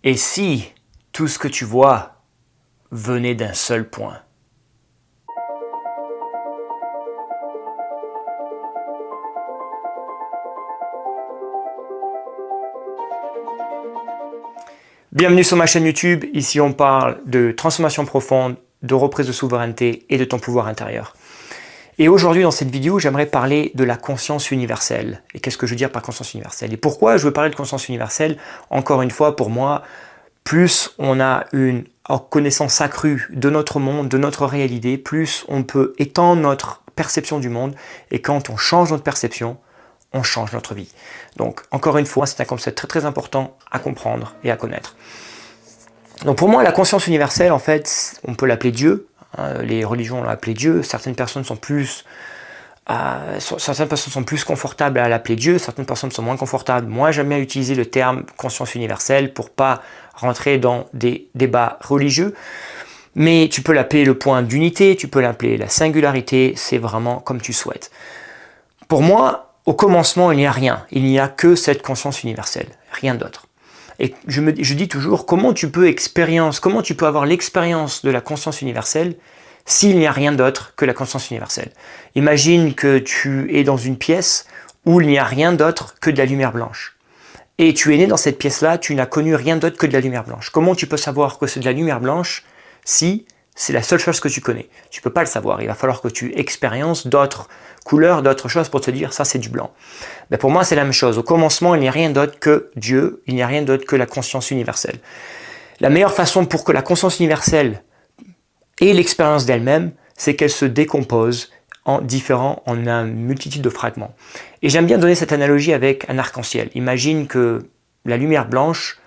Et si tout ce que tu vois venait d'un seul point? Bienvenue sur ma chaîne YouTube, ici on parle de transformation profonde, de reprise de souveraineté et de ton pouvoir intérieur. Et aujourd'hui dans cette vidéo, j'aimerais parler de la conscience universelle. Et qu'est-ce que je veux dire par conscience universelle? Et pourquoi je veux parler de conscience universelle? Encore une fois, pour moi, plus on a une connaissance accrue de notre monde, de notre réalité, plus on peut étendre notre perception du monde. Et quand on change notre perception, on change notre vie. Donc, encore une fois, c'est un concept très très important à comprendre et à connaître. Donc pour moi, la conscience universelle, en fait, on peut l'appeler Dieu. Les religions l'ont appelé Dieu. Certaines personnes sont plus confortables à l'appeler Dieu, certaines personnes sont moins confortables. Moi, j'aime bien utiliser le terme conscience universelle pour pas rentrer dans des débats religieux. Mais tu peux l'appeler le point d'unité, tu peux l'appeler la singularité, c'est vraiment comme tu souhaites. Pour moi, au commencement, il n'y a rien. Il n'y a que cette conscience universelle, rien d'autre. Et je dis toujours, comment tu peux avoir l'expérience de la conscience universelle s'il n'y a rien d'autre que la conscience universelle? Imagine que tu es dans une pièce où il n'y a rien d'autre que de la lumière blanche. Et tu es né dans cette pièce-là, tu n'as connu rien d'autre que de la lumière blanche. Comment tu peux savoir que c'est de la lumière blanche si c'est la seule chose que tu connais? Tu ne peux pas le savoir, il va falloir que tu expériences d'autres couleurs, d'autres choses pour te dire ça c'est du blanc. Mais pour moi c'est la même chose, au commencement il n'y a rien d'autre que Dieu, il n'y a rien d'autre que la conscience universelle. La meilleure façon pour que la conscience universelle ait l'expérience d'elle-même, c'est qu'elle se décompose en une multitude de fragments. Et j'aime bien donner cette analogie avec un arc-en-ciel. Imagine que la lumière blanche,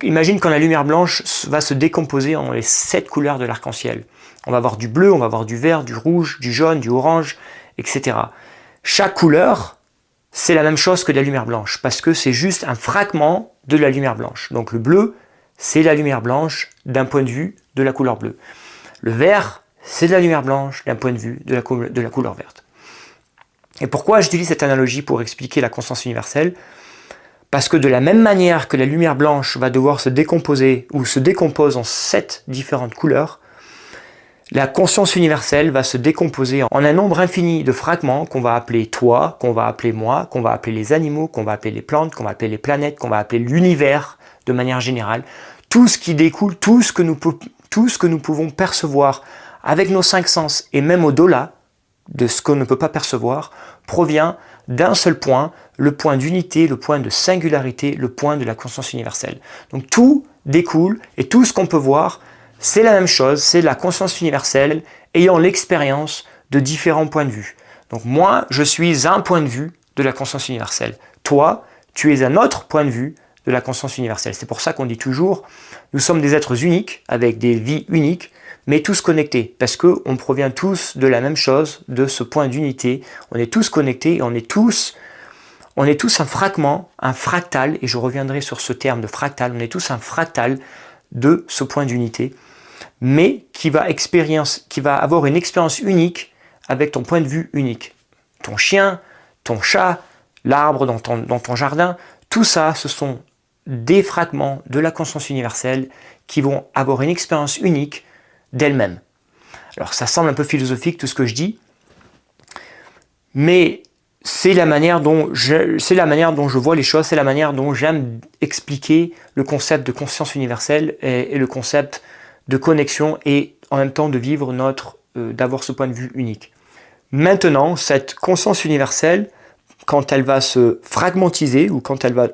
imagine quand la lumière blanche va se décomposer en les 7 couleurs de l'arc-en-ciel. On va avoir du bleu, on va avoir du vert, du rouge, du jaune, du orange, etc. Chaque couleur, c'est la même chose que de la lumière blanche, parce que c'est juste un fragment de la lumière blanche. Donc le bleu, c'est la lumière blanche d'un point de vue de la couleur bleue. Le vert, c'est de la lumière blanche d'un point de vue de la couleur verte. Et pourquoi j'utilise cette analogie pour expliquer la conscience universelle? Parce que de la même manière que la lumière blanche va devoir se décomposer ou se décompose en 7 différentes couleurs, la conscience universelle va se décomposer en un nombre infini de fragments qu'on va appeler toi, qu'on va appeler moi, qu'on va appeler les animaux, qu'on va appeler les plantes, qu'on va appeler les planètes, qu'on va appeler l'univers de manière générale. Tout ce qui découle, tout ce que nous pouvons percevoir avec nos 5 sens et même au-delà de ce qu'on ne peut pas percevoir, provient d'un seul point, le point d'unité, le point de singularité, le point de la conscience universelle. Donc tout découle et tout ce qu'on peut voir, c'est la même chose, c'est la conscience universelle ayant l'expérience de différents points de vue. Donc moi, je suis un point de vue de la conscience universelle. Toi, tu es un autre point de vue de la conscience universelle. C'est pour ça qu'on dit toujours, nous sommes des êtres uniques, avec des vies uniques, mais tous connectés, parce qu'on provient tous de la même chose, de ce point d'unité. On est tous connectés et on est tous un fragment, un fractal, et je reviendrai sur ce terme de fractal, on est tous un fractal de ce point d'unité, mais qui va avoir une expérience unique avec ton point de vue unique. Ton chien, ton chat, l'arbre dans ton jardin, tout ça, ce sont des fragments de la conscience universelle qui vont avoir une expérience unique d'elle-même. Alors ça semble un peu philosophique tout ce que je dis, mais c'est la manière dont je vois les choses, c'est la manière dont j'aime expliquer le concept de conscience universelle et le concept de connexion et en même temps de vivre d'avoir ce point de vue unique. Maintenant, cette conscience universelle, quand elle va se fragmentiser ou quand elle va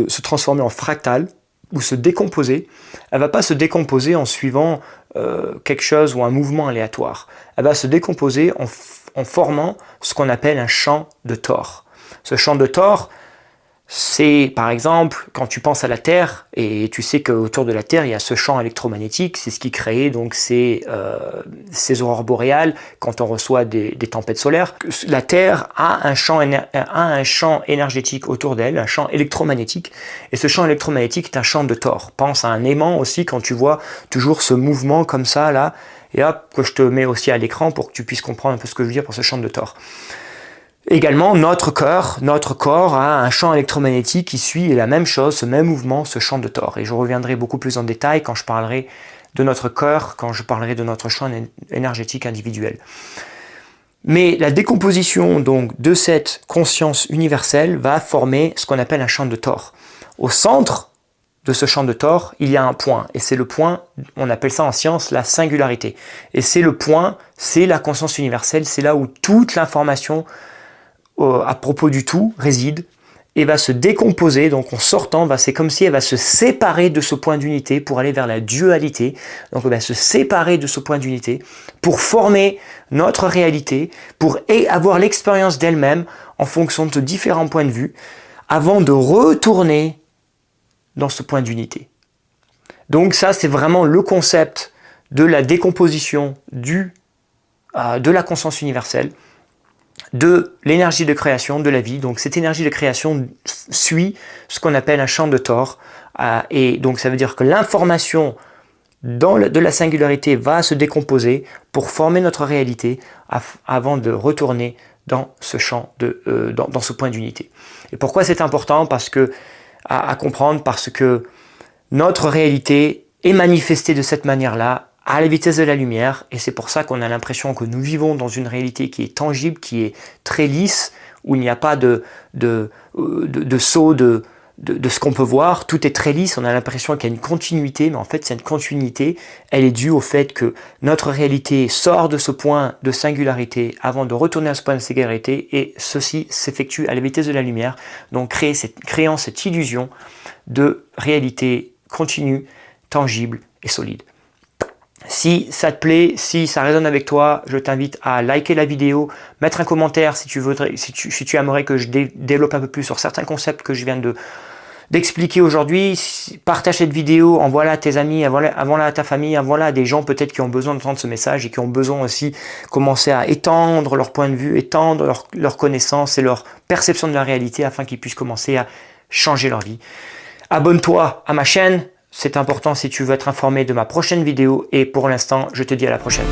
se transformer en fractal ou se décomposer, elle ne va pas se décomposer en suivant quelque chose ou un mouvement aléatoire. Elle va se décomposer en formant ce qu'on appelle un champ de Thor. Ce champ de Thor, c'est par exemple quand tu penses à la Terre et tu sais qu'autour de la Terre il y a ce champ électromagnétique, c'est ce qui crée donc ces aurores boréales quand on reçoit des tempêtes solaires. La Terre a un champ énergétique autour d'elle, un champ électromagnétique, et ce champ électromagnétique est un champ de Thor. Pense à un aimant aussi quand tu vois toujours ce mouvement comme ça là, et hop, que je te mets aussi à l'écran pour que tu puisses comprendre un peu ce que je veux dire pour ce champ de Thor. Également, notre corps a un champ électromagnétique qui suit la même chose, ce même mouvement, ce champ de Thor. Et je reviendrai beaucoup plus en détail quand je parlerai de notre cœur, quand je parlerai de notre champ énergétique individuel. Mais la décomposition donc de cette conscience universelle va former ce qu'on appelle un champ de Thor. Au centre de ce champ de Thor, il y a un point, et c'est le point, on appelle ça en science la singularité. Et c'est le point, c'est la conscience universelle, c'est là où toute l'information à propos du tout réside et va se décomposer, donc en sortant, c'est comme si elle va se séparer de ce point d'unité pour aller vers la dualité, donc elle va se séparer de ce point d'unité pour former notre réalité, pour avoir l'expérience d'elle-même en fonction de différents points de vue, avant de retourner dans ce point d'unité. Donc ça, c'est vraiment le concept de la décomposition de la conscience universelle, de l'énergie de création de la vie. Donc cette énergie de création suit ce qu'on appelle un champ de Thor. Et donc ça veut dire que l'information de la singularité va se décomposer pour former notre réalité avant de retourner dans ce champ, dans ce point d'unité. Et pourquoi c'est important? À comprendre, parce que notre réalité est manifestée de cette manière-là, à la vitesse de la lumière, et c'est pour ça qu'on a l'impression que nous vivons dans une réalité qui est tangible, qui est très lisse, où il n'y a pas de saut de ce qu'on peut voir, tout est très lisse, on a l'impression qu'il y a une continuité, mais en fait cette continuité, elle est due au fait que notre réalité sort de ce point de singularité avant de retourner à ce point de singularité, et ceci s'effectue à la vitesse de la lumière, donc créant cette illusion de réalité continue, tangible et solide. Si ça te plaît, si ça résonne avec toi, je t'invite à liker la vidéo, mettre un commentaire si tu aimerais que je développe un peu plus sur certains concepts que je viens d'expliquer aujourd'hui. Partage cette vidéo, envoie-la à tes amis, envoie-la à ta famille, envoie-la à des gens peut-être qui ont besoin d'entendre ce message et qui ont besoin aussi commencer à étendre leur point de vue, étendre leur connaissance et leur perception de la réalité afin qu'ils puissent commencer à changer leur vie. Abonne-toi à ma chaîne. C'est important si tu veux être informé de ma prochaine vidéo, et pour l'instant, je te dis à la prochaine.